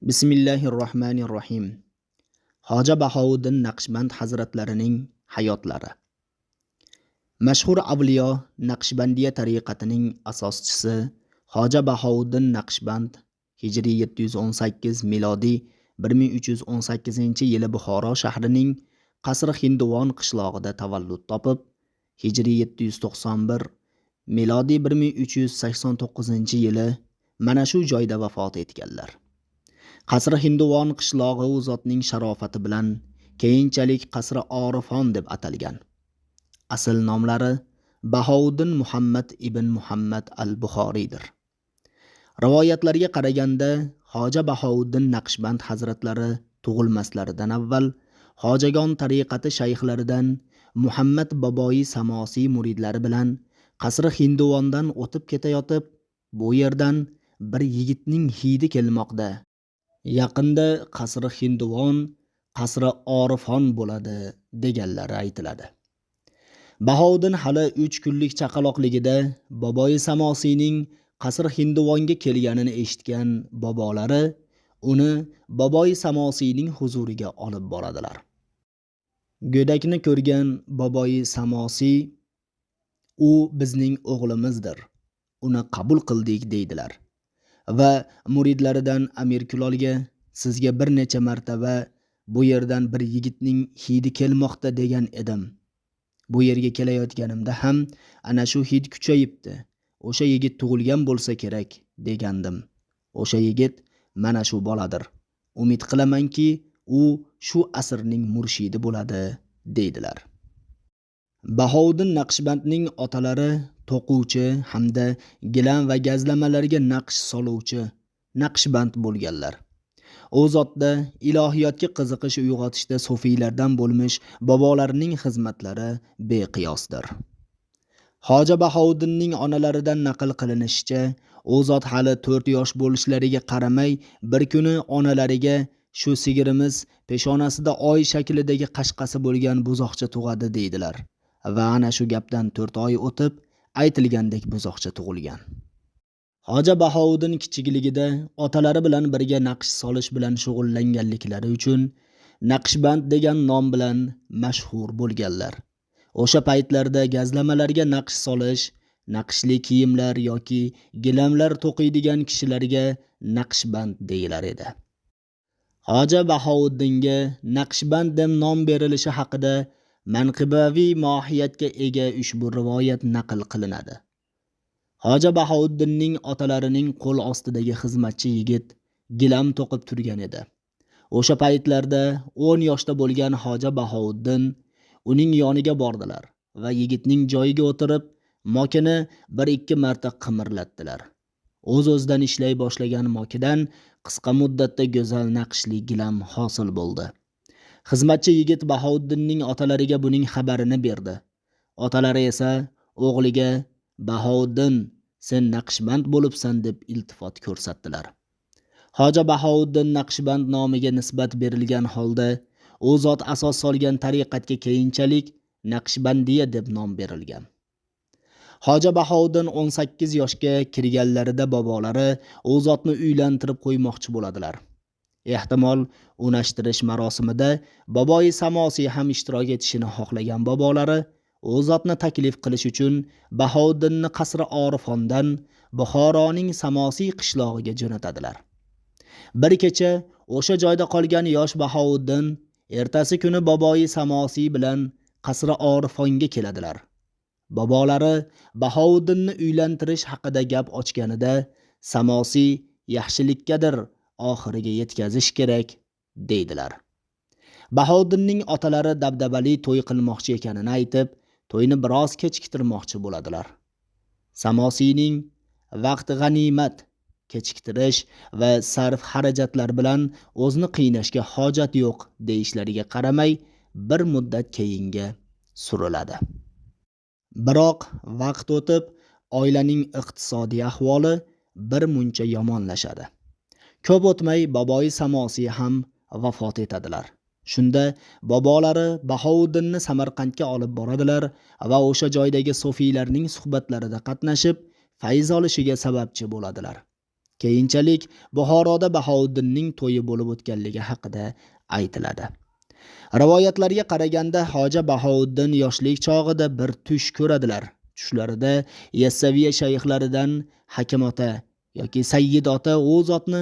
Bismillahirrohmanirrohim. Hoja Bahouddin Naqshband hazratlarining hayotlari. Mashhur avliyo Naqshbandiya tariqatining asoschisi Hoja Bahouddin Naqshband Hijriy 718 milodiy 1318-yili Buxoro shahrining Qasr Hinduvon qishlog'ida tavallud topib, Hijriy 791 milodiy 1389-yili mana shu joyda vafot etganlar. Qasr Hinduvon qishlog'i u zotning sharofati bilan keyinchalik Qasri Orifon deb atalgan. Asl nomlari Bahouddin Muhammad ibn Muhammad al-Buxoriydir. Rivoyatlarga qaraganda, Hoja Bahouddin Naqshband hazratlari tug'ilmaslaridan avval Hojagon tariqati shayxlaridan Muhammad Boboyi Samosiy muridlari bilan Qasri Hinduvondan o'tib ketayotib, bu yerdan bir yigitning hidi kelmoqda. Yaqinda Qasri Hinduvon Qasri Orifon bo'ladi deganlari aytiladi. Bahouddin hali 3 kunlik chaqaloqligida Boboyi Samosiyning Qasri Hinduvonga kelganini eshitgan bobolari uni Boboyi Samosiyning huzuriga olib boradilar. Go'dakni ko'rgan Boboyi Samosiy u bizning o'g'limizdir, uni qabul qildik deydilar. Va muridlaridan Amir Kulolga sizga bir necha martaba bu yerdan bir yigitning hidi kelmoqda degan edim. Bu yerga kelayotganimda ham ana shu hid kuchayibdi. O'sha yigit tug'ilgan bo'lsa kerak degandim. O'sha yigit mana shu boladir. Umid qilamanki, u shu asrning murshidi bo'ladi deydilar. Bahouddin Naqshbandning otalari to'quvchi hamda gilam va gazlamalarga naqsh soluvchi Naqshband bo'lganlar. U zotda ilohiyotga qiziqish uyg'otishda sufiylardan bo'lmish bobolarning xizmatlari beqiyosdir. Hoja Bahouddinning onalaridan naql qilinishicha, u zot hali 4 yosh bo'lishlariga qaramay, bir kuni onalariga shu sigirimiz peshonasida oy shaklidagi qashqasi bo'lgan buzoqcha tug'adi deydilar. Va ana shu gapdan 4 oy o'tib, aytilgandek buzoqcha tug'ilgan. Hoja Bahouddin kichikligida otalari bilan birga naqsh solish bilan shug'ullanganliklari uchun Naqshband degan nom bilan mashhur bo'lganlar. O'sha paytlarda gazlamalarga naqsh solish, naqshli kiyimlar yoki gilamlar to'qiydigan kishilarga Naqshband deyilar edi. Hoja Bahouddinga Naqshband deb nom berilishi haqida manqibaviy mohiyatga ega ushbu rivoyat naql qilinadi. Hoja Bahouddinning otalarining qo'l ostidagi xizmatchi yigit gilam to'qib turgan edi. O'sha paytlarda 10 yoshda bo'lgan Hoja Bahouddin uning yoniga bordilar va yigitning joyiga o'tirib, mokini 1-2 marta qimirlatdilar. O'z-o'zidan ishlay boshlagan mokidan qisqa muddatda go'zal naqshli gilam hosil bo'ldi. Xizmatchi yigit Bahouddinning otalariga buning xabarini berdi. Otalari esa o'g'liga Bahouddin, sen Naqshband bo'libsan deb iltifot ko'rsatdilar. Hoja Bahouddin Naqshband nomiga nisbat berilgan holda, u zot asos solgan tariqatga keyinchalik Naqshbandiya deb nom berilgan. Hoja Bahouddin 18 yoshga kirganlarida bobolari u zotni uylantirib qo'ymoqchi bo'ladilar. Ehtimol unashtirish marosimida Boboyi Samosiy ham ishtirok etishini xohlagan bobolari u zotni taklif qilish uchun Bahouddinni Qasri Orifondan Buxoroning Samosiy qishlog'iga jo'natadilar. Bir kecha o'sha joyda qolgan yosh Bahouddin ertasi kuni Boboyi Samosiy bilan Qasri Orifonga keladilar. Bobolari Bahouddinni uylantirish haqida gap ochganida Samosiy yaxshilikkadir, oxiriga yetkazish kerak deydilar. Bahouddinning otalari dabdabali to'y qilmoqchi ekanini aytib, to'yni biroz kechiktirmoqchi bo'ladilar. Samosiyning vaqt g'animat, kechiktirish va sarf xarajatlar bilan o'zni qiynashga hojat yo'q deyishlariga qaramay, bir muddat keyinga suriladi. Biroq vaqt o'tib, oilaning iqtisodiy ahvoli bir muncha yomonlashadi. Ko'p o'tmay Boboyi Samosiy ham vafot etadilar. Shunda bobolari Bahouddinni Samarqandga olib boradilar va o'sha joydagi sufiylarning suhbatlarida qatnashib, fayz olishiga sababchi bo'ladilar. Keyinchalik Buxoroda Bahouddinning to'yi bo'lib o'tganligi haqida aytiladi. Rivoyatlarga qaraganda Hoja Bahouddin yoshlik chog'ida bir tush ko'radilar. Tushlarida Yassaviy shayxlaridan Hakim ota yoki Sayyid ota u zotni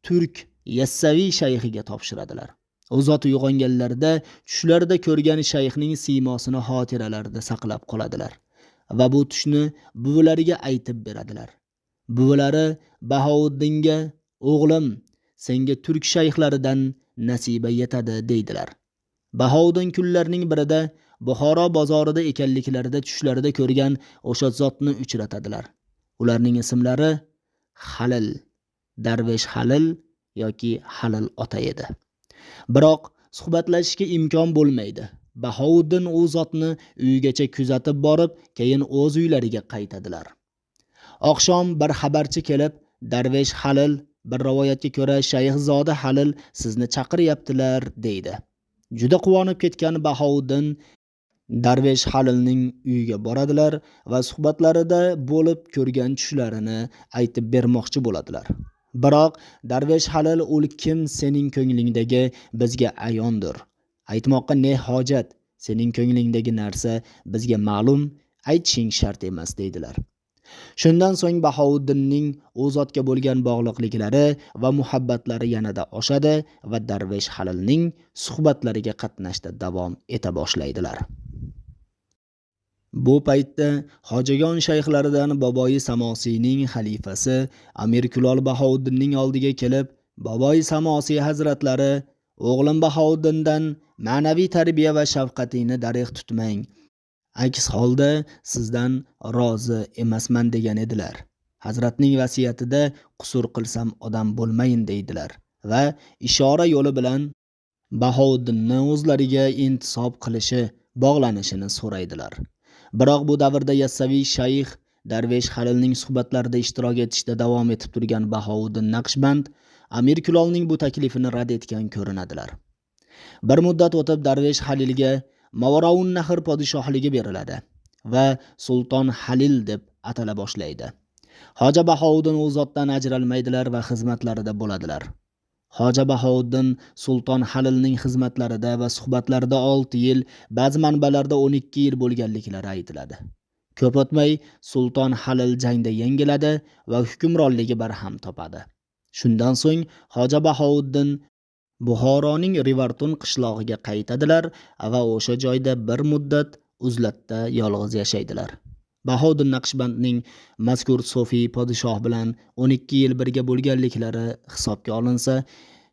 turk Yassaviy shayxiga topshiradilar. U zot uyg'onganlarida tushlarida ko'rgan shayxning siymosini xotiralarida saqlab qoladilar va bu tushni buvilariga aytib beradilar. Buvilari Bahouddinga "O'g'lim, senga turk shayxlaridan nasiba yetadi" deydilar. Bahouddin kunlarning birida Buxoro bozorida ekanliklarida tushlarida ko'rgan o'sha zotni uchratadilar. Ularning ismlari Halil, Darvesh Halil yoki Halil ota edi. Biroq suhbatlashishga imkon bo'lmaydi. Bahouddin u zotni uyigacha kuzatib borib, keyin o'z uylariga qaytadilar. Oqshom bir xabarchi kelib, Darvesh Halil, bir rivoyatga ko'ra Shayxzoda Halil sizni chaqiryaptilar deydi. Juda quvonib ketgan Bahouddin Darvesh Halilning uyiga boradilar va suhbatlarida bo'lib ko'rgan tushlarini aytib bermoqchi bo'ladilar. Biroq Darvesh Halil "Ul kim sening ko'nglingdagi bizga ayondir. Aytmoqqa ne hojat? Sening ko'nglingdagi narsa bizga ma'lum, aytishing shart emas" deydilar. Shundan so'ng Bahouddinning u zotga bo'lgan bog'liqliklari va muhabbatlari yanada oshadi va Darvesh Halilning suhbatlariga qatnashda davom eta boshlaydilar. Bu paytda Hojagon shayxlaridan Boboyi Samosiyning xalifasi Amir Kulol Bahouddinning oldiga kelib, "Boboyi Samosiy hazratlari, o'g'lim Bahouddindan ma'naviy tarbiya va shafqatingni darig' tutmang. Aks holda sizdan rozi emasman" degan edilar. Hazratning vasiyatida qusur qilsam odam bo'lmayin deydilar va ishora yo'li bilan Bahouddinni o'zlariga intisob qilishi, bog'lanishini so'raydilar. Biroq bu davrda Yassaviy shayx Darvesh Halilning suhbatlarida ishtirok etishda davom etib turgan Bahouddin Naqshband Amir Kulolning bu taklifini rad etgan ko'rinadilar. Bir muddat o'tib Darvesh Halilga Mavaraun Nahr podshohligi beriladi va Sulton Halil deb atala boshlaydi. Hoja Bahouddin u zotdan ajralmaydilar va xizmatlarida bo'ladilar. Hoja Bahouddin Sulton Halilning xizmatlarida va suhbatlarida 6 yil, ba'zi manbalarda 12 yil bo'lganliklari aytiladi. Ko'p o'tmay Sulton Halil jangda yengiladi va hukmronligi barham topadi. Shundan so'ng Hoja Bahouddin Buxoroning Rivartun qishlog'iga qaytadilar va o'sha joyda bir muddat uzlatda yolg'iz yashaydilar. Bahouddin Naqshbandning mazkur Sofiy podshoh bilan 12 yil birga bo'lganliklari hisobga olinsa,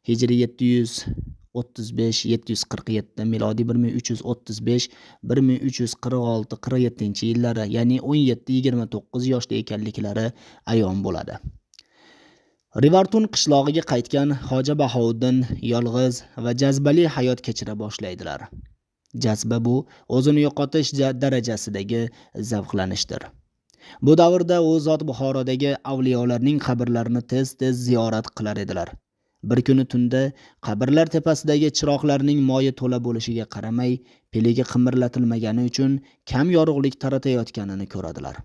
Hijriy 735-747, milodiy 1335-1346-47 yillari, ya'ni 17-29 yoshda ekanliklari ayon bo'ladi. Rivartun qishlog'iga qaytgan Hoja Bahouddin yolg'iz va jazbali hayot kechira boshlaydilar. Jazba bu o'zini yo'qotish darajasidagi zavqlanishdir. Bu davrda u zot Buxorodagi avliyolarning qabrlarini tez-tez ziyorat qilar edilar. Bir kuni tunda qabrlar tepasidagi chiroqlarning moyi to'la bo'lishiga qaramay, piligi qimirlatilmagani uchun kam yorug'lik taratayotganini ko'radilar.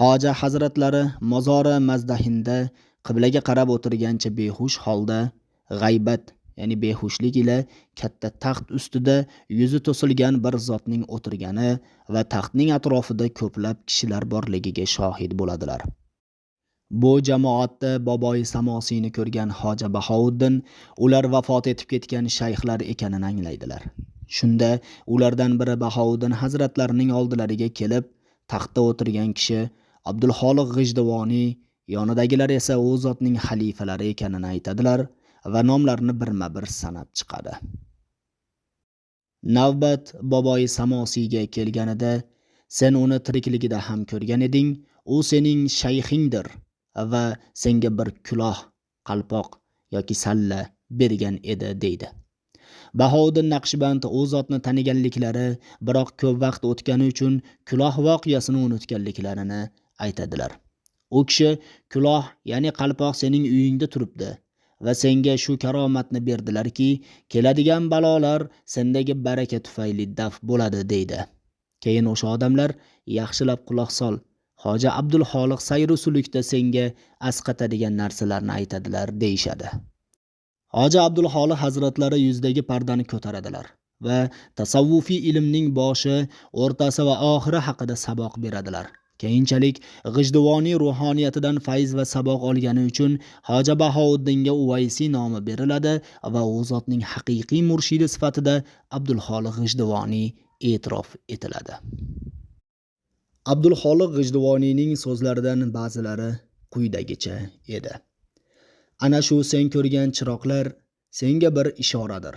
Hoja hazratlari mozori mazdahinda qiblaga qarab o'tirgancha behush holda, g'aybat ya'ni behushlik ila katta taxt ustida yuzi to'silgan bir zotning o'tirgani va taxtning atrofida ko'plab kishilar borligiga shohid bo'ladilar. Bu jamoatda Boboyi Samosiyni ko'rgan Hoja Bahouddin ular vafot etib ketgan shayxlar ekanini anglaydilar. Shunda ulardan biri Bahouddin hazratlarining oldilariga kelib, taxtda o'tirgan kishi Abdulxoliq G'ijduvoniy, yonidagilar esa u zotning xalifalari ekanini aytadilar va nomlarini birma-bir sanab chiqadi. Navbat Boboyi Samosiyga kelganida, sen uni tirikligida ham ko'rgan eding, u sening shayxingdir va senga bir kuloh, qalpoq yoki salla bergan edi deydi. Bahouddin Naqshband u zotni taniganliklari, biroq ko'p vaqt o'tgani uchun kuloh voqeasini unutganliklarini aytadilar. U kishi kuloh ya'ni qalpoq sening uyingda turibdi va senga shu karomatni berdilarki, keladigan balolar sendagi baraka tufayli daf bo'ladi deydi. Keyin o'sha odamlar yaxshilab quloq sol, Hoji Abdulxoliq sayru sulukda senga asqatadigan narsalarni aytadilar deyishadi. Hoji Abdulxoliq hazratlari yuzdagi pardani ko'taradilar va tasavvufiy ilmning boshi, o'rtasi va oxiri haqida saboq beradilar. Keyinchalik G'ijduvoniy ruhoniyatidan fayz va saboq olgani uchun Hoji Bahouddinga Uvaysi nomi beriladi va u zotning haqiqiy murshidi sifatida Abdulxoliq G'ijduvoniy e'tirof etiladi. Abdulxoliq G'ijduvoniyning so'zlaridan ba'zilari quyidagicha edi. Ana shu sen ko'rgan chiroqlar senga bir ishoradir.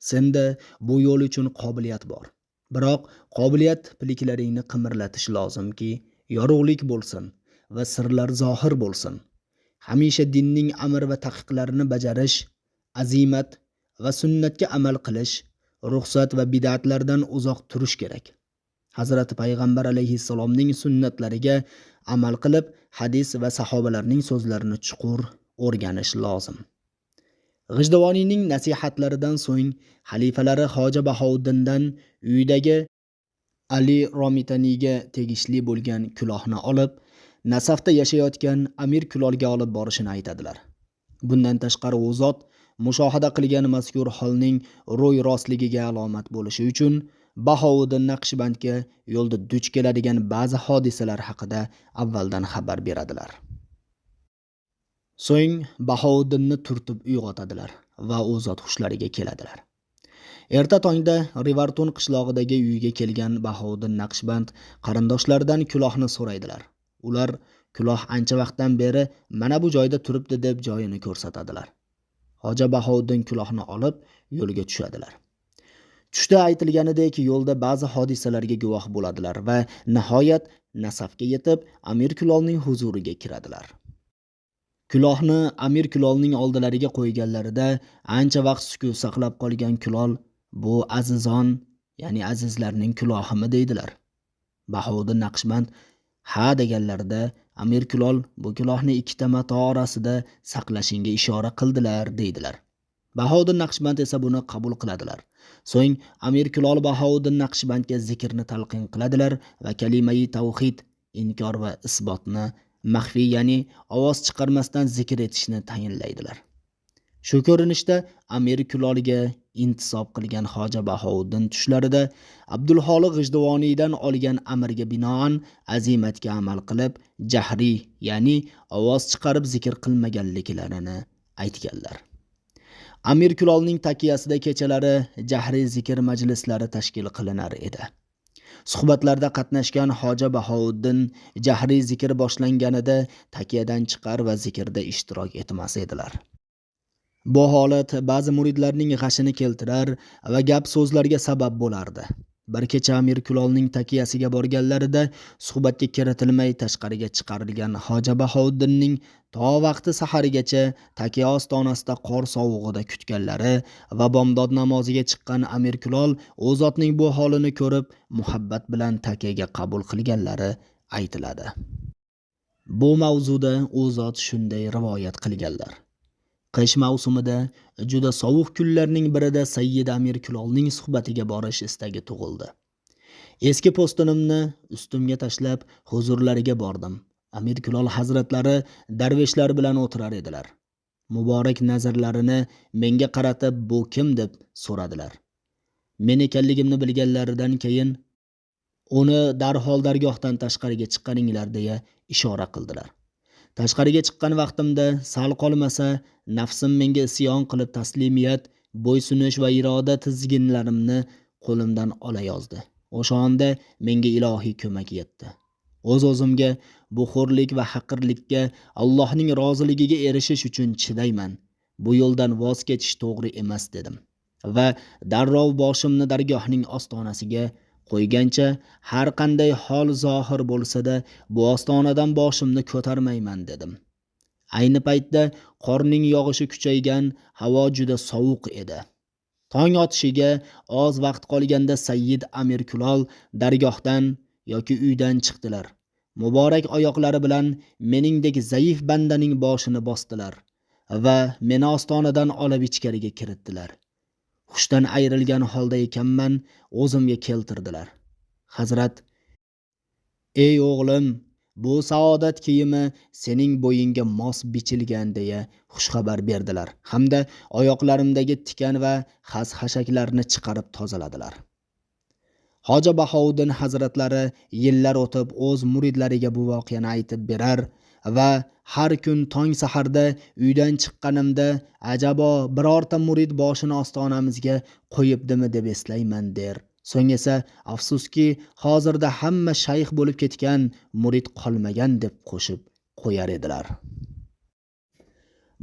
Senda bu yo'l uchun qobiliyat bor. Biroq qobiliyat piliklaringni qimirlatish lozimki, yorug'lik bo'lsin va sirlar zohir bo'lsin. Hamisha dinning amr va taqiqlarini bajarish, azimat va sunnatga amal qilish, ruxsat va bid'atlardan uzoq turish kerak. Hazrati Payg'ambar alayhissalomning sunnatlariga amal qilib, hadis va sahobalarning so'zlarini chuqur o'rganish lozim. G'ijduvoniyning nasihatlaridan so'ng xalifalari Hoji Bahouddindan uyidagi Ali Romitaniyga tegishli bo'lgan kulohni olib, Nasafda yashayotgan Amir Kulolga olib borishini aytadilar. Bundan tashqari u zot mushohada qilgan mazkur holning ro'y rostligiga alomat bo'lishi uchun Bahouddin Naqshbandga yo'lda duch keladigan ba'zi hodisalar haqida avvaldan xabar beradilar. So'ng Bahouddinni turtib uyg'otadilar va u zot hushlariga keladilar. Erta tongda Rivartun qishlog'idagi uyiga kelgan Bahouddin Naqshband qarindoshlaridan kulohni so'raydilar. Ular kuloh ancha vaqtdan beri mana bu joyda turibdi deb joyini ko'rsatadilar. Hoji Bahouddin kulohni olib yo'lga tushadilar. Tushda aytilganidek yo'lda ba'zi hodisalarga guvoh bo'ladilar va nihoyat Nasafga yetib Amir Kulolning huzuriga kiradilar. Kulohni Amir Kulolning oldilariga qo'yganlarida ancha vaqt sukut saqlab qolgan Kulol bu azizon, ya'ni azizlarning kulohimi deydilar. Bahouddin Naqshband ha deganlarida Amir Kulol bu kulohni ikkita mato orasida saqlashinga ishora qildilar deydilar. Bahouddin Naqshband esa buni qabul qiladilar. So'ng Amir Kulol Bahouddin Naqshbandga zikrni talqin qiladilar va kalimai tavhid, inkor va isbotni maxfiy, ya'ni ovoz chiqarmasdan zikr etishni tayinlaydilar. Shu ko'rinishda Amir Kulolga intisob qilgan Hoji Bahouddin tushlarida Abdulxoliq G'ijduvoniydan olgan amrga binoan azimatga amal qilib, jahriy, ya'ni ovoz chiqarib zikr qilmaganliklarini aytganlar. Amir Kulolning takiyasida kechalari jahriy zikr majlislari tashkil qilinar edi. Suhbatlarda qatnashgan Hoji Bahouddin jahriy zikr boshlanganida takiyadan chiqar va zikrda ishtirok etmas edilar. Bu holat ba'zi muridlarning g'ashini keltirar va gap so'zlarga sabab bo'lardi. Bir kecha Amir Kulolning takiyasiga borganlarida suhbatga kiritilmay tashqariga chiqarilgan Hoji Bahouddinning to vaqti saharigacha takiya ostonasida qor sovug'ida kutganlari va bomdod namoziga chiqqan Amir Kulol u zotning bu holini ko'rib muhabbat bilan takiyaga qabul qilganlari aytiladi. Bu mavzuda u zot shunday rivoyat qilganlar. Qish mavsumida juda sovuq kunlarning birida Sayyid Amir Kulolning suhbatiga borish istagi tug'ildi. Eski postinimni ustimga tashlab huzurlariga bordim. Amir Kulol hazratlari darveshlar bilan o'tirar edilar. Muborak nazarlarini menga qaratib, "Bu kim?" deb so'radilar. Men ekanligimni bilganlaridan keyin uni darhol dargohdan tashqariga chiqaringlar deya ishora qildilar. Tashqariga chiqqan vaqtimda sal qolmasa nafsim menga isyon qilib taslimiyat, bo'ysunish va iroda tizginlarimni qo'limdan ola yozdi. O'sha onda menga ilohiy ko'mak yetdi. O'z-o'zimga bu xo'rlik va haqirlikka Allohning roziligiga erishish uchun chidayman. Bu yo'ldan voz kechish to'g'ri emas dedim. Va darrov boshimni dargohning ostonasiga qo'ygancha har qanday hol zohir bo'lsa-da bu ostonadan boshimni ko'tarmayman dedim. Ayni paytda qorning yog'ishi kuchaygan, havo juda sovuq edi. Tong otishiga oz vaqt qolganda Sayyid Amir Kulol dargohdan yoki uydan chiqdilar. Muborak oyoqlari bilan meningdek zaif bandaning boshini bosdilar va meni ostonadan olib ichkariga kiritdilar. Hushdan ayrilgan holda ekanman, o'zimga keltirdilar. Hazrat: "Ey o'g'lim, bu saodat kiyimi sening bo'yingga mos bichilgan deya xushxabar berdilar hamda oyoqlarimdagi tikan va xas-xashaklarni chiqarib tozaladilar. Hoji Bahovuddin hazratlari yillar o'tib o'z muridlariga bu voqeani aytib berar va har kun tong saharda uydan chiqqanimda ajabo birorta murid boshini ostonamizga qo'yibdimi deb eslayman der. So'ng esa afsuski hozirda hamma shayx bo'lib ketgan, murid qolmagan deb qo'shib qo'yar edilar.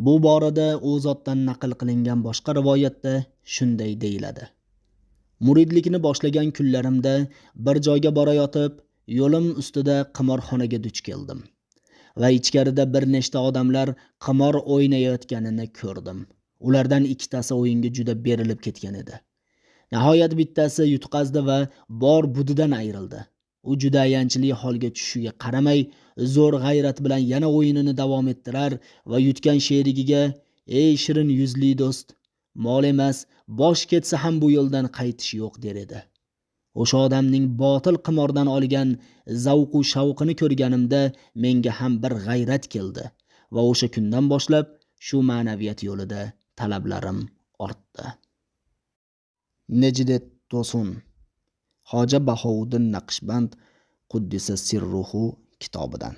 Bu borada u zotdan naql qilingan boshqa rivoyatda shunday deyiladi. Muridlikni boshlagan kunlarimda bir joyga borayotib, yo'lim ustida qimorxonaga duch keldim va ichkarida bir nechta odamlar qimor o'ynayotganini ko'rdim. Ulardan ikkitasi o'yinga juda berilib ketgan edi. Nihoyat bittasi yutqazdi va bor budidan ayrildi. U juda ayanchli holga tushishiga qaramay, zo'r g'ayrat bilan yana o'yinini davom ettirar va yutgan sherigiga: "Ey shirin yuzli do'st, mol emas, bosh ketsa ham bu yo'ldan qaytish yo'q" der edi. O'sha odamning botil qimordan olgan zavq va shavqini ko'rganimda menga ham bir g'ayrat keldi va o'sha kundan boshlab shu ma'naviyat yo'lida talablarim ortdi. Nejidet To'sun, Hoji Bahovuddin Naqshband Quddisa sirruhu kitobidan.